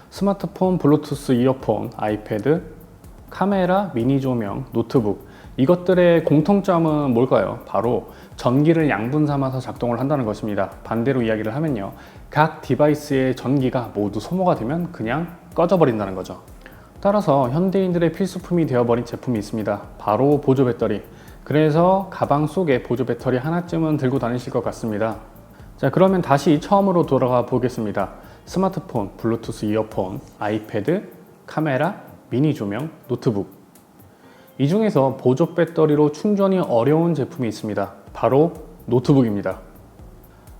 스마트폰, 블루투스 이어폰, 아이패드, 카메라, 미니 조명, 노트북, 이것들의 공통점은 뭘까요? 바로 전기를 양분 삼아서 작동을 한다는 것입니다. 반대로 이야기를 하면요, 각 디바이스의 전기가 모두 소모가 되면 그냥 꺼져버린다는 거죠. 따라서 현대인들의 필수품이 되어버린 제품이 있습니다. 바로 보조 배터리. 그래서 가방 속에 보조 배터리 하나쯤은 들고 다니실 것 같습니다. 자, 그러면 다시 처음으로 돌아가 보겠습니다. 스마트폰, 블루투스 이어폰, 아이패드, 카메라, 미니 조명, 노트북. 이 중에서 보조 배터리로 충전이 어려운 제품이 있습니다. 바로 노트북입니다.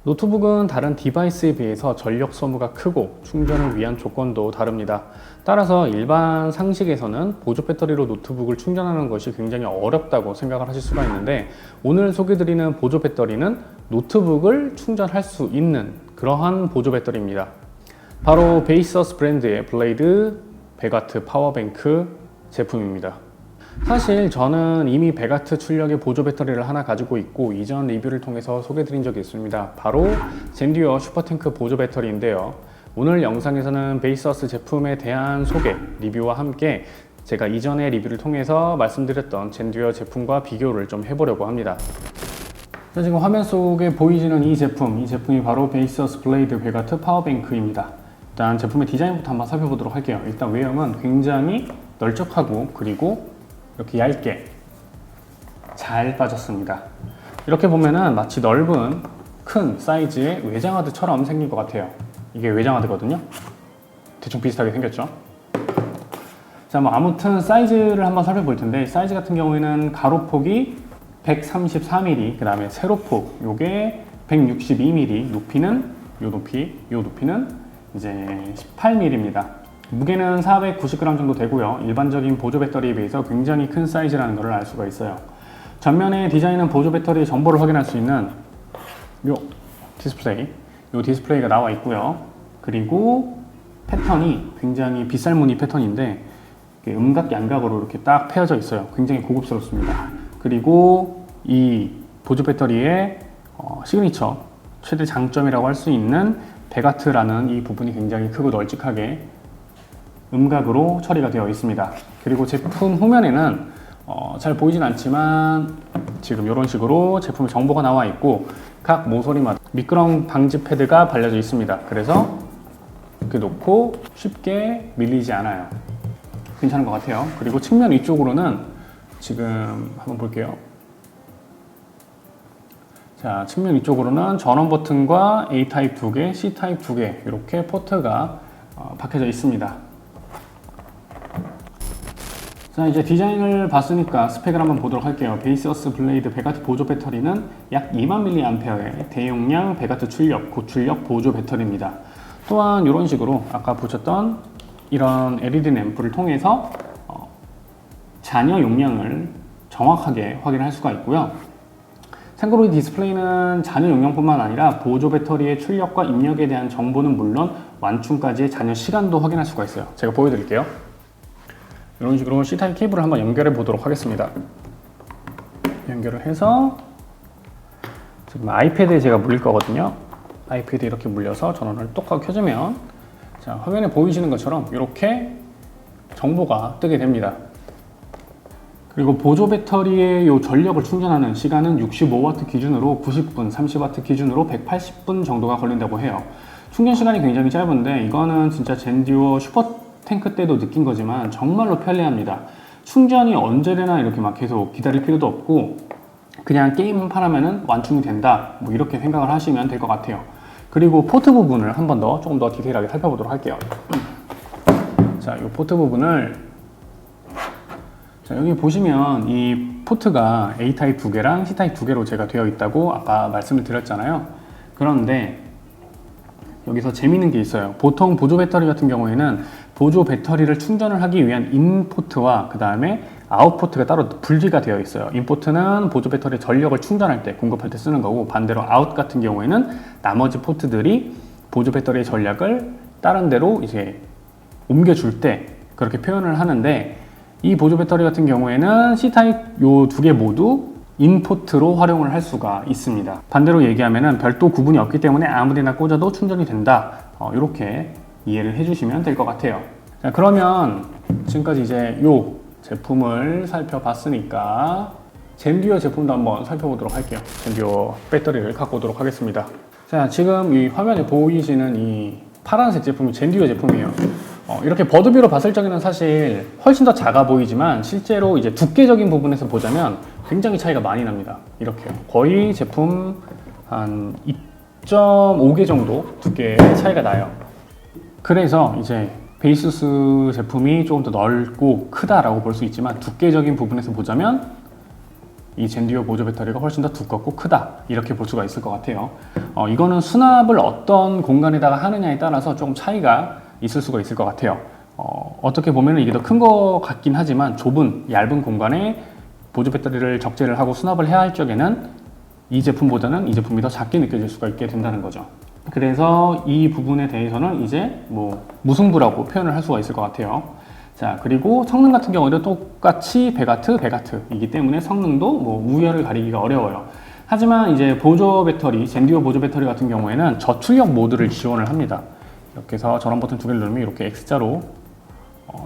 노트북은 다른 디바이스에 비해서 전력 소모가 크고 충전을 위한 조건도 다릅니다. 따라서 일반 상식에서는 보조 배터리로 노트북을 충전하는 것이 굉장히 어렵다고 생각을 하실 수가 있는데, 오늘 소개드리는 보조 배터리는 노트북을 충전할 수 있는 그러한 보조 배터리입니다. 바로 베이서스 브랜드의 블레이드 베가트 파워뱅크 제품입니다. 사실 저는 이미 베가트 출력의 보조 배터리를 하나 가지고 있고 이전 리뷰를 통해서 소개드린 적이 있습니다. 바로 젠듀어 슈퍼탱크 보조 배터리인데요. 오늘 영상에서는 베이서스 제품에 대한 소개, 리뷰와 함께 제가 이전의 리뷰를 통해서 말씀드렸던 젠듀어 제품과 비교를 좀 해보려고 합니다. 자, 지금 화면 속에 보이시는 이 제품이 바로 베이서스 블레이드 베가트 파워뱅크입니다. 일단 제품의 디자인부터 한번 살펴보도록 할게요. 일단 외형은 굉장히 널쩍하고 그리고 이렇게 얇게 잘 빠졌습니다. 이렇게 보면은 마치 넓은 큰 사이즈의 외장하드처럼 생긴 것 같아요. 이게 외장하드거든요. 대충 비슷하게 생겼죠. 자, 뭐 아무튼 사이즈를 한번 살펴볼 텐데, 사이즈 같은 경우에는 가로폭이 134mm, 그 다음에 세로폭 요게 162mm, 높이는 요 높이는 이제 18mm입니다. 무게는 490g 정도 되고요. 일반적인 보조 배터리에 비해서 굉장히 큰 사이즈라는 것을 알 수가 있어요. 전면의 디자인은 보조 배터리의 정보를 확인할 수 있는 요 디스플레이가 나와 있고요. 그리고 패턴이 굉장히 빗살무늬 패턴인데 음각 양각으로 이렇게 딱 패여져 있어요. 굉장히 고급스럽습니다. 그리고 이 보조 배터리의 시그니처 최대 장점이라고 할 수 있는 베가트라는 이 부분이 굉장히 크고 널찍하게 음각으로 처리가 되어 있습니다. 그리고 제품 후면에는 잘 보이진 않지만 지금 이런 식으로 제품의 정보가 나와 있고 각 모서리마다 미끄럼 방지 패드가 발려져 있습니다. 그래서 이렇게 놓고 쉽게 밀리지 않아요. 괜찮은 것 같아요. 그리고 측면 위쪽으로는 지금 한번 볼게요. 자, 측면 위쪽으로는 전원 버튼과 A타입 2개, C타입 2개 이렇게 포트가 박혀져 있습니다. 자, 이제 디자인을 봤으니까 스펙을 한번 보도록 할게요. 베이서스 블레이드 베가트 보조 배터리는 약 20000mAh의 대용량 베가트 출력, 고출력 보조 배터리입니다. 또한 이런 식으로 아까 보셨던 이런 LED 램프를 통해서 잔여 용량을 정확하게 확인할 수가 있고요. 참고로 이 디스플레이는 잔여 용량뿐만 아니라 보조 배터리의 출력과 입력에 대한 정보는 물론 완충까지의 잔여 시간도 확인할 수가 있어요. 제가 보여드릴게요. 이런 식으로 C타입 케이블을 한번 연결해 보도록 하겠습니다. 연결을 해서 지금 아이패드에 제가 물릴 거거든요. 아이패드에 이렇게 물려서 전원을 똑하고 켜주면 자, 화면에 보이시는 것처럼 이렇게 정보가 뜨게 됩니다. 그리고 보조 배터리의 이 전력을 충전하는 시간은 65W 기준으로 90분, 30W 기준으로 180분 정도가 걸린다고 해요. 충전 시간이 굉장히 짧은데 이거는 진짜 젠듀어 슈퍼탱크 때도 느낀 거지만 정말로 편리합니다. 충전이 언제나 이렇게 막 계속 기다릴 필요도 없고 그냥 게임 한 판 하면은 완충이 된다, 뭐 이렇게 생각을 하시면 될 것 같아요. 그리고 포트 부분을 한 번 더 조금 더 디테일하게 살펴보도록 할게요. 자, 이 포트 부분을 자, 여기 보시면 이 포트가 A타입 2개랑 C타입 2개로 제가 되어 있다고 아까 말씀을 드렸잖아요. 그런데 여기서 재밌는 게 있어요. 보통 보조 배터리 같은 경우에는 보조 배터리를 충전을 하기 위한 인포트와 그 다음에 아웃포트가 따로 분리가 되어 있어요. 인포트는 보조 배터리 전력을 충전할 때, 공급할 때 쓰는 거고, 반대로 아웃 같은 경우에는 나머지 포트들이 보조 배터리의 전략을 다른 데로 이제 옮겨줄 때 그렇게 표현을 하는데, 이 보조 배터리 같은 경우에는 C타입 요 두 개 모두 인포트로 활용을 할 수가 있습니다. 반대로 얘기하면은 별도 구분이 없기 때문에 아무데나 꽂아도 충전이 된다. 이렇게 이해를 해주시면 될 것 같아요. 자, 그러면 지금까지 이제 요 제품을 살펴봤으니까 젠듀어 제품도 한번 살펴보도록 할게요. 젠듀어 배터리를 갖고 오도록 하겠습니다. 자, 지금 이 화면에 보이시는 이 파란색 제품이 젠듀어 제품이에요. 이렇게 버드뷰로 봤을 적에는 사실 훨씬 더 작아 보이지만 실제로 이제 두께적인 부분에서 보자면 굉장히 차이가 많이 납니다. 이렇게요. 거의 제품 한 2.5개 정도 두께의 차이가 나요. 그래서 이제 베이수스 제품이 조금 더 넓고 크다라고 볼 수 있지만 두께적인 부분에서 보자면 이 젠듀어 보조 배터리가 훨씬 더 두껍고 크다 이렇게 볼 수가 있을 것 같아요. 이거는 수납을 어떤 공간에다가 하느냐에 따라서 조금 차이가 있을 수가 있을 것 같아요. 어떻게 보면 이게 더 큰 것 같긴 하지만 좁은 얇은 공간에 보조 배터리를 적재를 하고 수납을 해야 할 적에는 이 제품보다는 이 제품이 더 작게 느껴질 수가 있게 된다는 거죠. 그래서 이 부분에 대해서는 이제 뭐 무승부라고 표현을 할 수가 있을 것 같아요. 자, 그리고 성능 같은 경우에도 똑같이 배가트이기 때문에 성능도 뭐 우열을 가리기가 어려워요. 하지만 이제 보조 배터리, 젠듀어 보조 배터리 같은 경우에는 저출력 모드를 지원을 합니다. 이렇게 해서 전원 버튼 두 개를 누르면 이렇게 X자로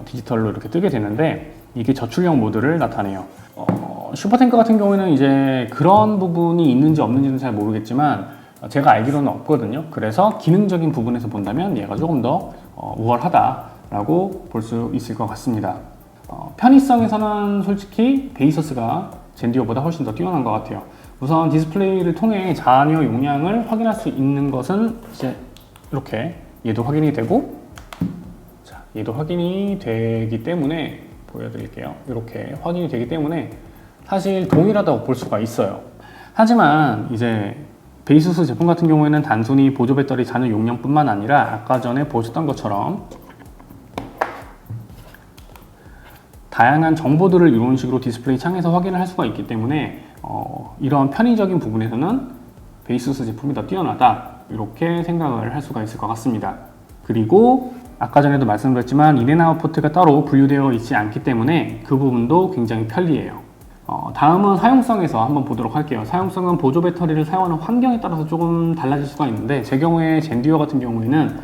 디지털로 이렇게 뜨게 되는데 이게 저출력 모드를 나타내요. 슈퍼탱크 같은 경우에는 이제 그런 부분이 있는지 없는지는 잘 모르겠지만 제가 알기로는 없거든요. 그래서 기능적인 부분에서 본다면 얘가 조금 더 우월하다라고 볼 수 있을 것 같습니다. 편의성에서는 솔직히 베이서스가 젠듀어보다 훨씬 더 뛰어난 것 같아요. 우선 디스플레이를 통해 잔여 용량을 확인할 수 있는 것은 이제 이렇게 얘도 확인이 되고, 자, 얘도 확인이 되기 때문에 보여드릴게요. 이렇게 확인이 되기 때문에 사실 동일하다고 볼 수가 있어요. 하지만 이제 베이수스 제품 같은 경우에는 단순히 보조 배터리 잔여 용량뿐만 아니라 아까 전에 보셨던 것처럼 다양한 정보들을 이런 식으로 디스플레이 창에서 확인을 할 수가 있기 때문에 이런 편의적인 부분에서는 베이수스 제품이 더 뛰어나다 이렇게 생각을 할 수가 있을 것 같습니다. 그리고 아까 전에도 말씀드렸지만 인앤아웃 포트가 따로 분류되어 있지 않기 때문에 그 부분도 굉장히 편리해요. 다음은 사용성에서 한번 보도록 할게요. 사용성은 보조 배터리를 사용하는 환경에 따라서 조금 달라질 수가 있는데 제 경우에 젠듀어 같은 경우에는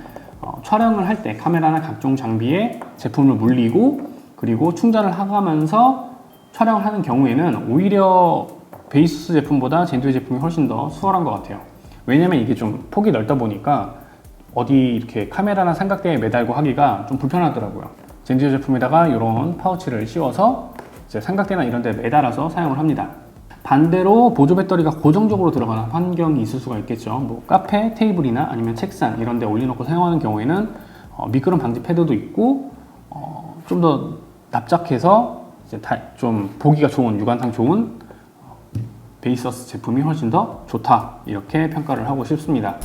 촬영을 할 때 카메라나 각종 장비에 제품을 물리고 그리고 충전을 하면서 촬영을 하는 경우에는 오히려 베이스 제품보다 젠듀어 제품이 훨씬 더 수월한 것 같아요. 왜냐면 이게 좀 폭이 넓다 보니까 어디 이렇게 카메라나 삼각대에 매달고 하기가 좀 불편하더라고요. 젠듀어 제품에다가 이런 파우치를 씌워서 이제 삼각대나 이런 데 매달아서 사용을 합니다. 반대로 보조 배터리가 고정적으로 들어가는 환경이 있을 수가 있겠죠. 뭐 카페, 테이블이나 아니면 책상 이런 데 올려놓고 사용하는 경우에는 미끄럼 방지 패드도 있고 좀 더 납작해서 이제 좀 보기가 좋은, 육안상 좋은 베이서스 제품이 훨씬 더 좋다 이렇게 평가를 하고 싶습니다.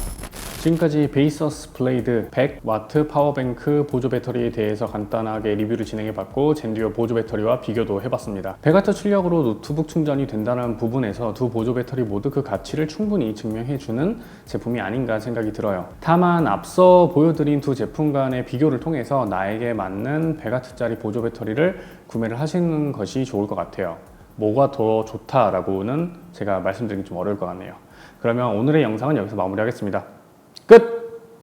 지금까지 베이서스 블레이드 100W 파워뱅크 보조 배터리에 대해서 간단하게 리뷰를 진행해봤고 젠듀어 보조 배터리와 비교도 해봤습니다. 100W 출력으로 노트북 충전이 된다는 부분에서 두 보조 배터리 모두 그 가치를 충분히 증명해주는 제품이 아닌가 생각이 들어요. 다만 앞서 보여드린 두 제품 간의 비교를 통해서 나에게 맞는 100W짜리 보조 배터리를 구매를 하시는 것이 좋을 것 같아요. 뭐가 더 좋다라고는 제가 말씀드리기 좀 어려울 것 같네요. 그러면 오늘의 영상은 여기서 마무리하겠습니다. 끝!